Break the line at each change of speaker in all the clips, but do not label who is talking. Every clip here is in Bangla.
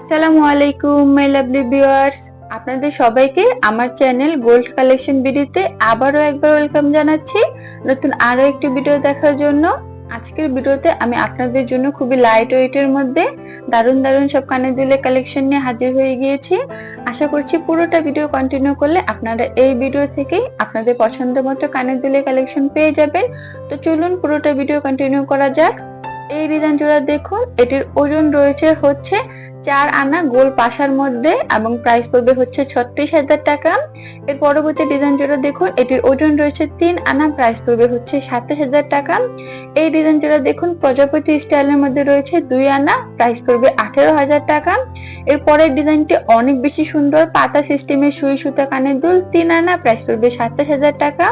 আসসালামু আলাইকুম মাই লাভলি ভিউয়ার্স, আপনাদের সবাইকে আমার চ্যানেল গোল্ড কালেকশন ভিডিওতে আবারও একবার ওয়েলকাম জানাচ্ছি নতুন আরো একটি ভিডিও দেখার জন্য। আজকের ভিডিওতে আমি আপনাদের জন্য খুবই লাইট ওয়েটের মধ্যে দারুণ দারুণ সব কানের দুলের কালেকশন নিয়ে হাজির হয়ে গিয়েছি। আশা করছি পুরোটা ভিডিও কন্টিনিউ করলে আপনারা এই ভিডিও থেকেই আপনাদের পছন্দ মতো কানের দুলের কালেকশন পেয়ে যাবেন। তো চলুন পুরোটা ভিডিও কন্টিনিউ করা যাক। এই ডিজাইন জোড়া দেখুন, এটির ওজন রয়েছে হচ্ছে 4 আনা গোল পাশার মধ্যে এবং প্রাইস পড়বে হচ্ছে 36,000 টাকা। এর পরবর্তী ডিজাইন জোড়া দেখুন, এটির ওজন রয়েছে 3 আনা, প্রাইস পড়বে হচ্ছে 27,000 টাকা। এই ডিজাইন জোড়া দেখুন প্রজাপতি স্টাইলের মধ্যে রয়েছে 2 আনা, প্রাইস পড়বে 18,000 টাকা। এর পরের ডিজাইনটি অনেক বেশি সুন্দর, পাতা সিস্টেমের সুই সুতা কানের দুল 3 আনা, প্রাইস পড়বে 27,000 টাকা।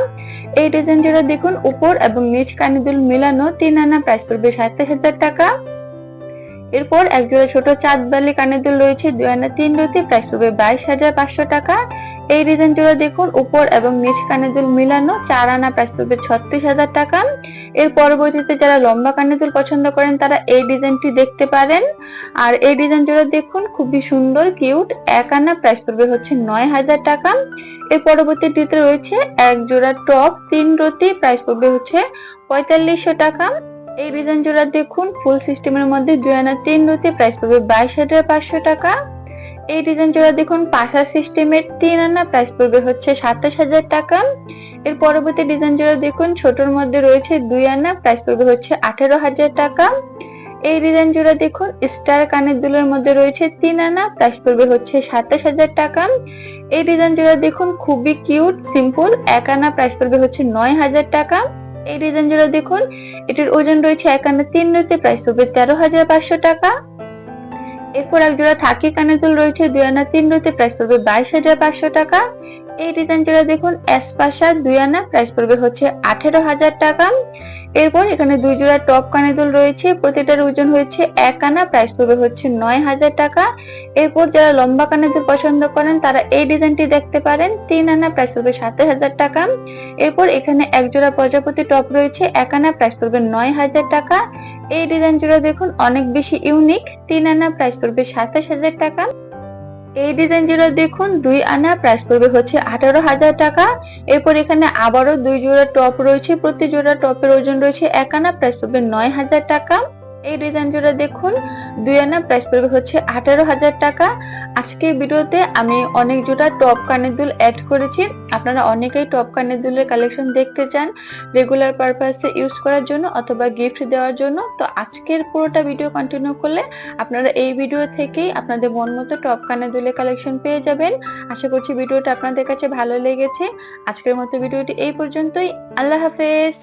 এই ডিজাইন জোড়া দেখুন উপর এবং নিচ কানের দুল মিলানো 3 আনা, প্রাইস পড়বে 27,000 টাকা। এরপর এক জোড়া ছোট চাঁদ বালি কানের দুল রয়েছে 2 আনা 3 রতি, প্রাইস পড়বে 22,500 টাকা। এই ডিজাইন জোড়া দেখুন উপর এবং নিচ কানের দুল মিলানো 4 আনা, প্রাইস পড়বে 36,000 টাকা। এর পরবর্তীতে যারা লম্বা কানের দুল পছন্দ করেন তারা এই ডিজাইনটি দেখতে পারেন। আর এই ডিজাইন জোড়া দেখুন খুবই সুন্দর কিউট, 1 আনা, প্রাইস পড়বে হচ্ছে 9,000 টাকা। এর পরবর্তীতে রয়েছে এক জোড়া টপ 3 রতি, প্রাইস পড়বে হচ্ছে 4500 টাকা। এই ডিজাইন জোড়া দেখুন ফুল সিস্টেমের মধ্যে 2 আনা 3 রতি, প্রাইস পড়বে 22,500 টাকা। এই ডিজাইন জোড়া দেখুন পাশা সিস্টেমের 3 আনা, প্রাইস পড়বে হচ্ছে 27,000 টাকা। এর পরবর্তী ডিজাইন জোড়া দেখুন ছোটর মধ্যে রয়েছে 2 আনা, প্রাইস পড়বে হচ্ছে 18,000 টাকা। এই ডিজাইন জোড়া দেখুন স্টার কানের দুলের মধ্যে রয়েছে 3 আনা, প্রাইস পড়বে হচ্ছে 27,000 টাকা। এই ডিজাইন জোড়া দেখুন খুবই কিউট সিম্পল, 1 আনা, প্রাইস পড়বে হচ্ছে 9,000 টাকা। এই ডিজাইন জোড়া দেখুন এটির ওজন রয়েছে 1 আনা 3 রতি, প্রাইস পড়বে 13,500 টাকা। এরপর এক জোড়া থাকি কানের দুল রয়েছে 2 আনা 3 রতি, প্রাইস পড়বে 22,500 টাকা। এই ডিজাইন জোড়া দেখুন এসপাশা 2 আনা, প্রাইস পড়বে হচ্ছে 18,000 টাকা। এরপর এখানে 2 জোড়া টপ কানের দুল রয়েছে, প্রতিটার ওজন হচ্ছে 1 আনা, প্রাইস পড়বে হচ্ছে 9,000 টাকা। এরপর যারা লম্বা কানের দুল পছন্দ করেন তারা এই ডিজাইনটি দেখতে পারেন, 3 আনা, প্রাইস পড়বে 27,000 টাকা। এরপর এখানে এক জোড়া প্রজাপতি টপ রয়েছে 1 আনা, প্রাইস পড়বে 9,000 টাকা। এই ডিজাইন জোড়া দেখুন অনেক বেশি ইউনিক, 3 আনা, প্রাইস পড়বে 27,000 টাকা। এই ডিজাইন জোড়া দেখুন 2 আনা, প্রাইস পড়বে হচ্ছে 18,000 টাকা। এরপর এখানে আবারও 2 জোড়া টপ রয়েছে, প্রতি জোড়া টপের ওজন রয়েছে 1 আনা, প্রাইস পড়বে 9,000 টাকা। এই ডিজাইন জোড়া দেখুন 2 আনা, প্রাইস পড়বে হচ্ছে 18,000 টাকা। আজকের ভিডিওতে আমি অনেক জোড়া টপ কানের দুল অ্যাড করেছি। আপনারা অনেকেই টপ কানের দুলের কালেকশন দেখতে চান রেগুলার পারপাসে ইউজ করার জন্য অথবা গিফট দেওয়ার জন্য। তো আজকের পুরোটা ভিডিও কন্টিনিউ করলে আপনারা এই ভিডিও থেকেই আপনাদের মন মতো টপ কানের দুলের কালেকশন পেয়ে যাবেন। আশা করছি ভিডিওটা আপনাদের কাছে ভালো লেগেছে। আজকের মতো ভিডিওটি এই পর্যন্তই। আল্লাহ হাফেজ।